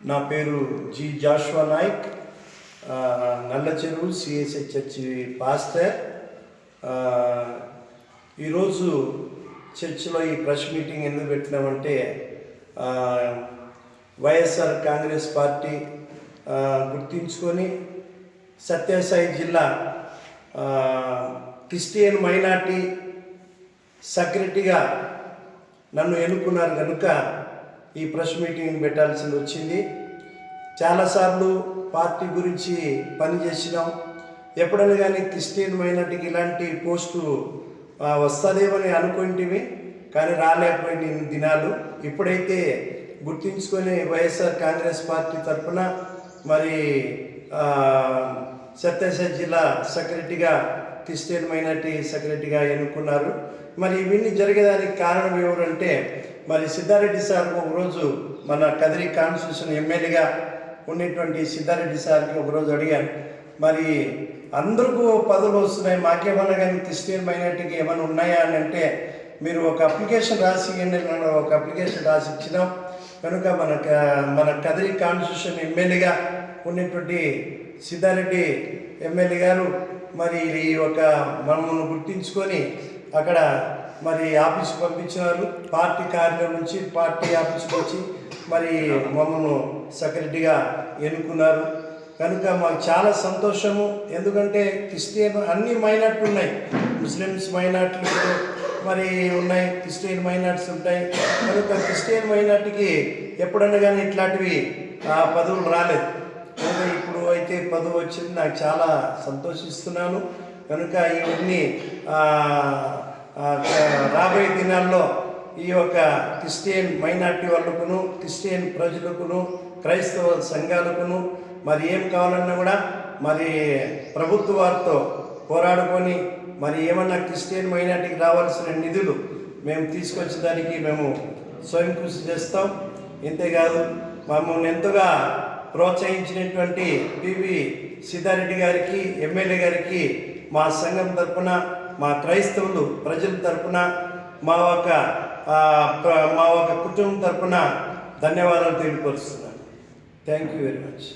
నా పేరు G Joshua Nayak, Nallacheruvu CSI church pastor. ఈరోజు చర్చిలో ఈ ప్రెస్ మీటింగ్ ఎందుకు పెట్టినామంటే, వైఎస్ఆర్ కాంగ్రెస్ పార్టీ గుర్తించుకొని సత్యసాయి జిల్లా క్రిస్టియన్ మైనార్టీ సెక్రటరీగా నన్ను ఎన్నుకున్నారు కనుక ఈ ప్రెస్ మీటింగ్ పెట్టాల్సి వచ్చింది. చాలాసార్లు పార్టీ గురించి పనిచేసినాం. ఎప్పుడైనా కానీ క్రిస్టియన్ మైనార్టీకి ఇలాంటి పోస్టు వస్తుందేమని అనుకుంటేవి, కానీ రాలేకపోయిన దినాలు. ఇప్పుడైతే గుర్తించుకొని వైఎస్ఆర్ కాంగ్రెస్ పార్టీ తరఫున మరి సత్యసాయి జిల్లా సెక్రటరీగా క్రిస్టియన్ మైనార్టీ సెక్రటరీగా ఎన్నుకున్నారు. మరి ఇవన్నీ జరిగేదానికి కారణం ఎవరంటే, మరి సిద్ధారెడ్డి సార్ ఒకరోజు మన కదిరి కాన్స్టిట్యూషన్ ఎమ్మెల్యేగా ఉన్నటువంటి సిద్ధారెడ్డి సార్కి ఒకరోజు అడిగాను, మరి అందరికీ పదవులు వస్తున్నాయి, మాకేమన్నా కానీ క్రిస్టియన్ మైనార్టీకి ఏమైనా ఉన్నాయా అని అంటే, మీరు ఒక అప్లికేషన్ రాసి ఒక అప్లికేషన్ రాసి ఇచ్చినాం కనుక మన కదిరి కాన్స్టిట్యూషన్ ఎమ్మెల్యేగా ఉన్నటువంటి సిద్ధారెడ్డి ఎమ్మెల్యే గారు మరి ఈ ఒక మమ్మల్ని గుర్తించుకొని అక్కడ మరి ఆఫీస్కి పంపించినారు. పార్టీ కార్యాలయం నుంచి పార్టీ ఆఫీస్కి వచ్చి మరి మమ్మల్ని సెక్రటరీగా ఎన్నుకున్నారు కనుక మాకు చాలా సంతోషము. ఎందుకంటే క్రిస్టియన్ అన్ని మైనార్టీ ఉన్నాయి, ముస్లిమ్స్ మైనార్టీలు మరి ఉన్నాయి, క్రిస్టియన్ మైనార్టీస్ ఉంటాయి కనుక క్రిస్టియన్ మైనార్టీకి ఎప్పుడన్నా కానీ ఇట్లాంటివి పదవులు రాలేదు. కనుక ఇప్పుడు అయితే పదవి వచ్చింది, నాకు చాలా సంతోషిస్తున్నాను. కనుక ఇవన్నీ రాబోయే దినాల్లో ఈ యొక్క క్రిస్టియన్ మైనార్టీ వాళ్ళకును, క్రిస్టియన్ ప్రజలకును, క్రైస్తవ సంఘాలకును మరి ఏం కావాలన్నా కూడా మరి ప్రభుత్వ వారితో పోరాడుకొని మరి ఏమన్నా క్రిస్టియన్ మైనార్టీకి రావాల్సిన నిధులు మేము తీసుకొచ్చేదానికి మేము స్వయం కృషి చేస్తాం. ఇంతేకాదు మమ్మల్ని ఎంతగా ప్రోత్సహించినటువంటి పివి సిద్ధారెడ్డి గారికి, ఎమ్మెల్యే గారికి మా సంఘం తరఫున, మా క్రైస్తవులు ప్రజల తరఫున, మా ఒక కుటుంబం తరఫున ధన్యవాదాలు తెలియపరుస్తున్నాను. Thank you very much.